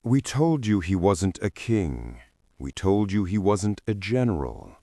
We told you he wasn't a king. We told you he wasn't a general.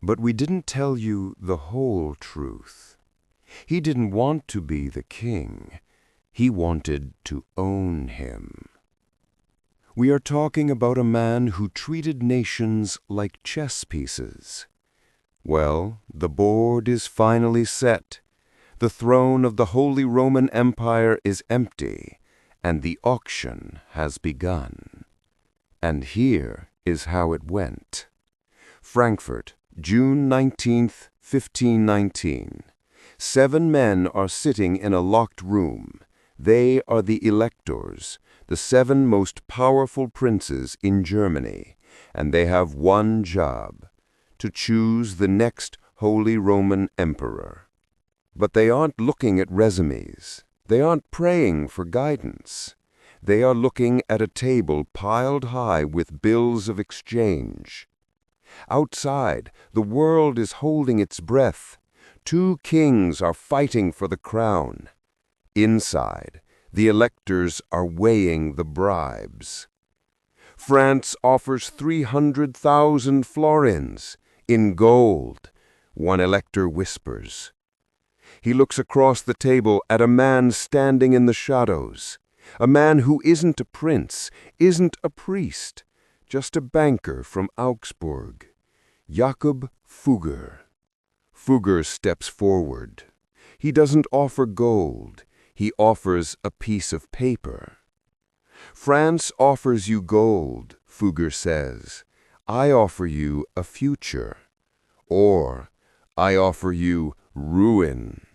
But we didn't tell you the whole truth. He didn't want to be the king. He wanted to own him. We are talking about a man who treated nations like chess pieces. Well, the board is finally set. The throne of the Holy Roman Empire is empty, and the auction has begun. And here is how it went. Frankfurt, June 19th, 1519. 7 men are sitting in a locked room. They are the electors, the 7 most powerful princes in Germany, and they have one job: to choose the next Holy Roman Emperor. But they aren't looking at resumes. They aren't praying for guidance. They are looking at a table piled high with bills of exchange. Outside, the world is holding its breath. 2 kings are fighting for the crown. Inside, the electors are weighing the bribes. France offers 300,000 florins in gold, one elector whispers. He looks across the table at a man standing in the shadows, a man who isn't a prince, isn't a priest, just a banker from Augsburg, Jakob Fugger. Fugger steps forward. He doesn't offer gold. He offers a piece of paper. France offers you gold, Fugger says. I offer you a future. Or I offer you ruin.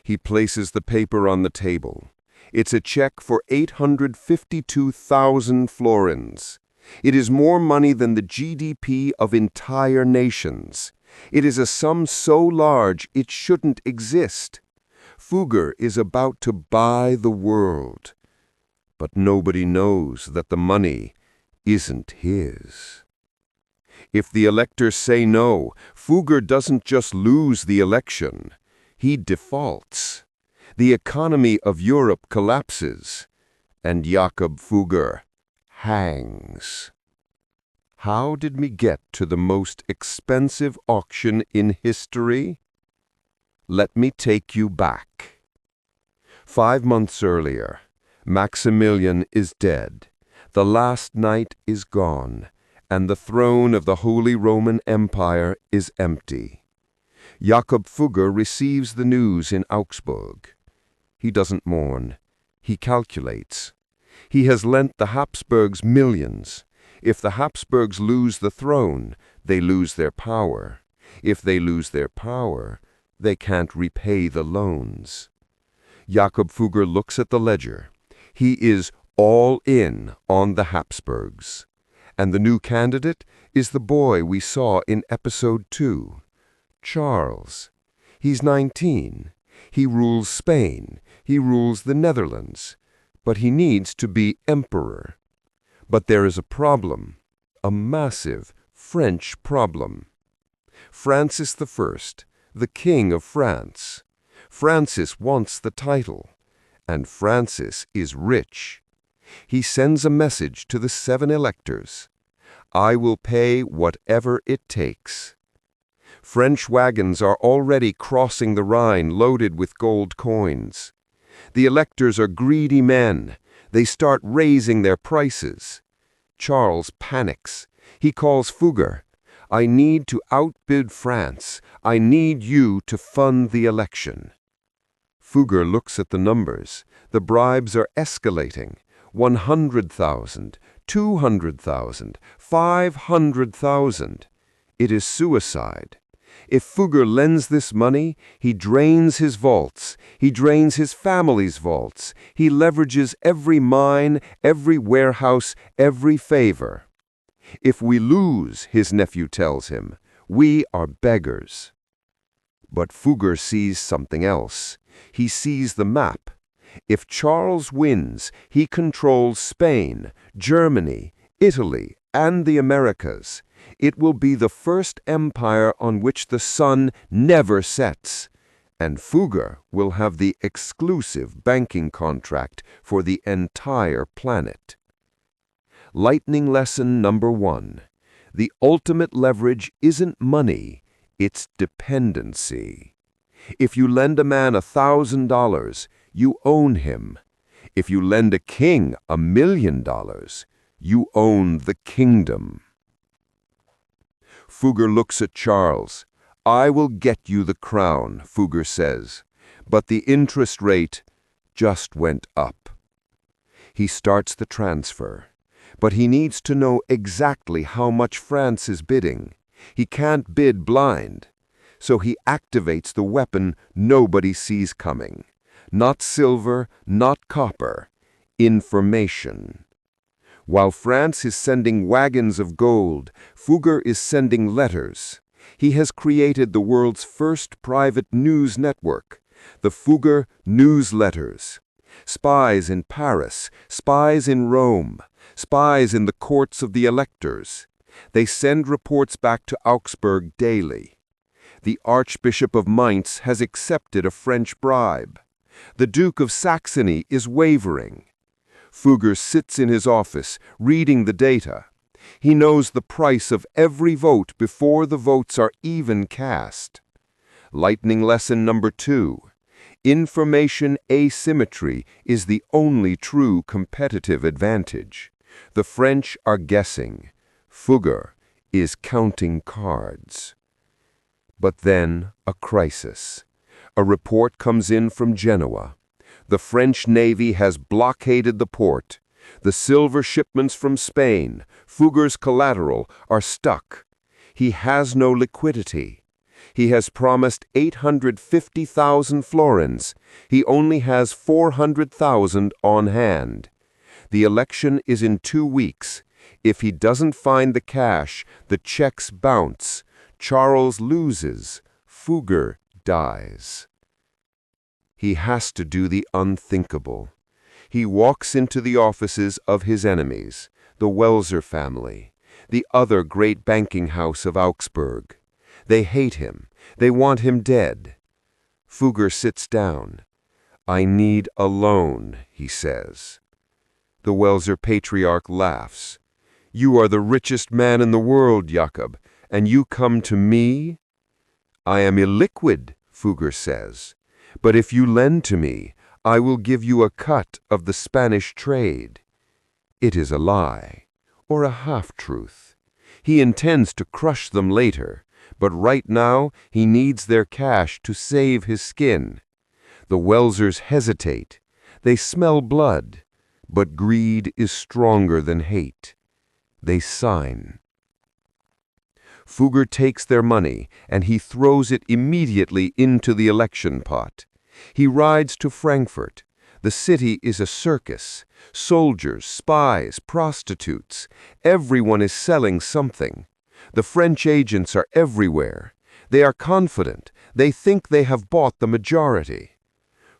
He places the paper on the table. It's a check for 852,000 florins. It is more money than the GDP of entire nations. It is a sum so large it shouldn't exist. Fugger is about to buy the world. But nobody knows that the money isn't his. If the electors say no, Fugger doesn't just lose the election. He defaults. The economy of Europe collapses, and Jakob Fugger hangs. How did we get to the most expensive auction in history? Let me take you back. 5 months earlier, Maximilian is dead. The last knight is gone, and the throne of the Holy Roman Empire is empty. Jakob Fugger receives the news in Augsburg. He doesn't mourn. He calculates. He has lent the Habsburgs millions. If the Habsburgs lose the throne, they lose their power. If they lose their power, they can't repay the loans. Jakob Fugger looks at the ledger. He is all in on the Habsburgs. And the new candidate is the boy we saw in episode 2, Charles. He's 19. He rules Spain. He rules the Netherlands. But he needs to be emperor. But there is a problem, a massive French problem. Francis I, the King of France. Francis wants the title, and Francis is rich. He sends a message to the 7 electors. I will pay whatever it takes. French wagons are already crossing the Rhine loaded with gold coins. The electors are greedy men. They start raising their prices. Charles panics. He calls Fugger. I need to outbid France. I need you to fund the election. Fugger looks at the numbers. The bribes are escalating. 100,000, 200,000, 500,000. It is suicide. If Fugger lends this money, he drains his vaults. He drains his family's vaults. He leverages every mine, every warehouse, every favor. If we lose, his nephew tells him, we are beggars. But Fugger sees something else. He sees the map. If Charles wins, he controls Spain, Germany, Italy, and the Americas. It will be the first empire on which the sun never sets, and Fugger will have the exclusive banking contract for the entire planet. Lightning lesson number 1. The ultimate leverage isn't money, it's dependency. If you lend a man $1,000, you own him. If you lend a king $1,000,000, you own the kingdom. Fugger looks at Charles. I will get you the crown, Fugger says, but the interest rate just went up. He starts the transfer, but he needs to know exactly how much France is bidding. He can't bid blind, so he activates the weapon nobody sees coming. Not silver, not copper, information. While France is sending wagons of gold, Fugger is sending letters. He has created the world's first private news network, the Fugger newsletters. Spies in Paris, spies in Rome, spies in the courts of the electors. They send reports back to Augsburg daily. The Archbishop of Mainz has accepted a French bribe. The Duke of Saxony is wavering. Fugger sits in his office, reading the data. He knows the price of every vote before the votes are even cast. Lightning lesson number 2. Information asymmetry is the only true competitive advantage. The French are guessing. Fugger is counting cards. But then a crisis. A report comes in from Genoa. The French Navy has blockaded the port. The silver shipments from Spain, Fugger's collateral, are stuck. He has no liquidity. He has promised 850,000 florins. He only has 400,000 on hand. The election is in 2 weeks. If he doesn't find the cash, the checks bounce. Charles loses. Fugger dies. He has to do the unthinkable. He walks into the offices of his enemies, the Welser family, the other great banking house of Augsburg. They hate him. They want him dead. Fugger sits down. I need a loan, he says. The Welser patriarch laughs. You are the richest man in the world, Jakob, and you come to me? I am illiquid, Fugger says. But if you lend to me, I will give you a cut of the Spanish trade. It is a lie, or a half-truth. He intends to crush them later, but right now he needs their cash to save his skin. The Welsers hesitate. They smell blood, but greed is stronger than hate. They sign. Fugger takes their money, and he throws it immediately into the election pot. He rides to Frankfurt. The city is a circus. Soldiers, spies, prostitutes. Everyone is selling something. The French agents are everywhere. They are confident. They think they have bought the majority.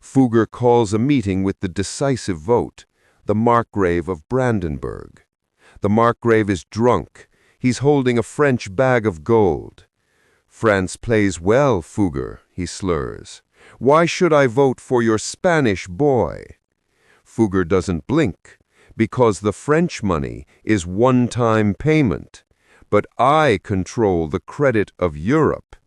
Fugger calls a meeting with the decisive vote, the Markgrave of Brandenburg. The Markgrave is drunk. He's holding a French bag of gold. France plays well, Fugger, he slurs. Why should I vote for your Spanish boy? Fugger doesn't blink, because the French money is one-time payment. But I control the credit of Europe.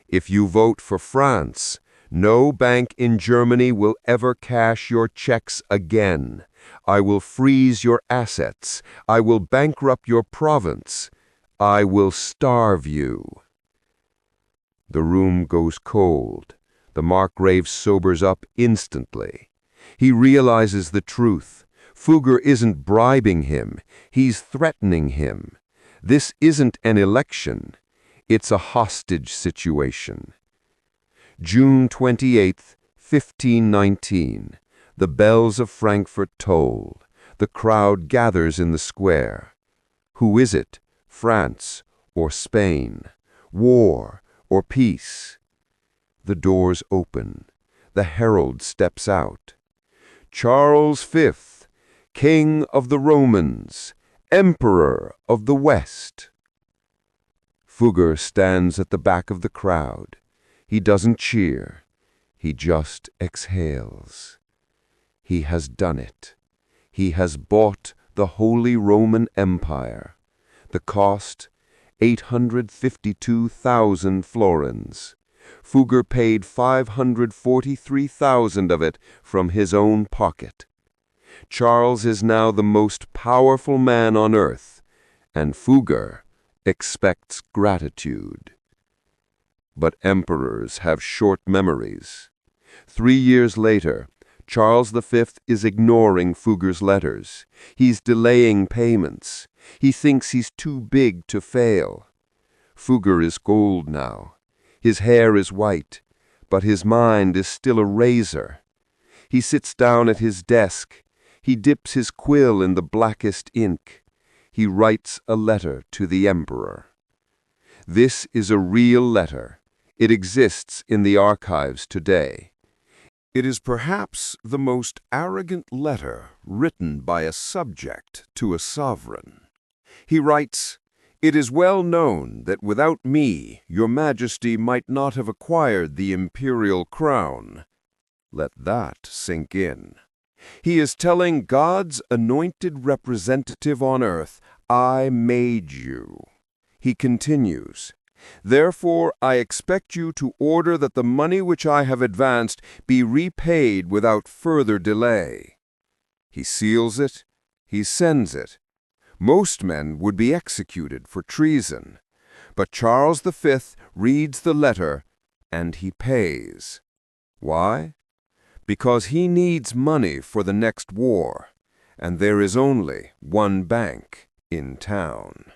If you vote for France, no bank in Germany will ever cash your checks again. I will freeze your assets. I will bankrupt your province. I will starve you. The room goes cold. The Markgrave sobers up instantly. He realizes the truth. Fugger isn't bribing him. He's threatening him. This isn't an election. It's a hostage situation. June 28th, 1519. The bells of Frankfurt toll. The crowd gathers in the square. Who is it? France or Spain? War or peace? The doors open. The herald steps out. Charles V, King of the Romans, Emperor of the West. Fugger stands at the back of the crowd. He doesn't cheer. He just exhales. He has done it. He has bought the Holy Roman Empire. The cost, 852,000 florins. Fugger paid 543,000 of it from his own pocket. Charles is now the most powerful man on earth, and Fugger expects gratitude. But emperors have short memories. 3 years later, Charles V is ignoring Fugger's letters. He's delaying payments. He thinks he's too big to fail. Fugger is old now. His hair is white, but his mind is still a razor. He sits down at his desk. He dips his quill in the blackest ink. He writes a letter to the emperor. This is a real letter. It exists in the archives today. It is perhaps the most arrogant letter written by a subject to a sovereign. He writes, "It is well known that without me your majesty might not have acquired the imperial crown." Let that sink in. He is telling God's anointed representative on earth, "I made you." He continues, "Therefore I expect you to order that the money which I have advanced be repaid without further delay." He seals it. He sends it. Most men would be executed for treason. But Charles V reads the letter, and he pays. Why? Because he needs money for the next war, and there is only one bank in town.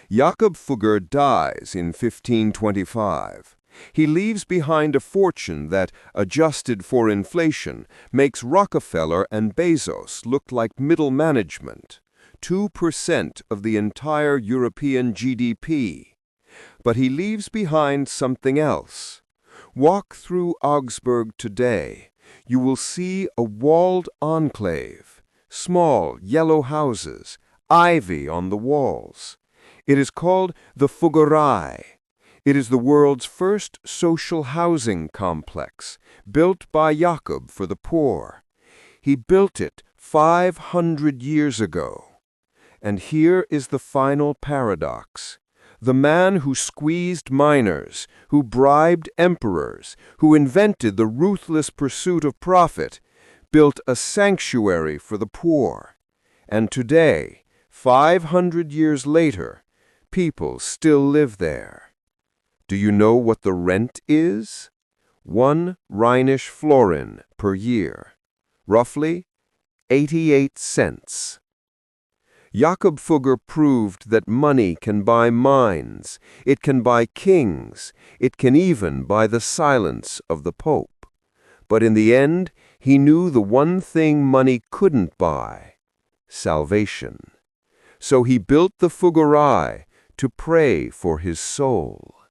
Jakob Fugger dies in 1525. He leaves behind a fortune that, adjusted for inflation, makes Rockefeller and Bezos look like middle management, 2% of the entire European GDP. But he leaves behind something else. Walk through Augsburg today. You will see a walled enclave, small yellow houses, ivy on the walls. It is called the Fuggerei. It is the world's first social housing complex, built by Jakob for the poor. He built it 500 years ago. And here is the final paradox. The man who squeezed miners, who bribed emperors, who invented the ruthless pursuit of profit, built a sanctuary for the poor. And today, 500 years later, people still live there. Do you know what the rent is? 1 Rhenish florin per year. Roughly 88 cents. Jakob Fugger proved that money can buy minds, it can buy kings, it can even buy the silence of the Pope. But in the end, he knew the one thing money couldn't buy: salvation. So he built the Fuggerei to pray for his soul.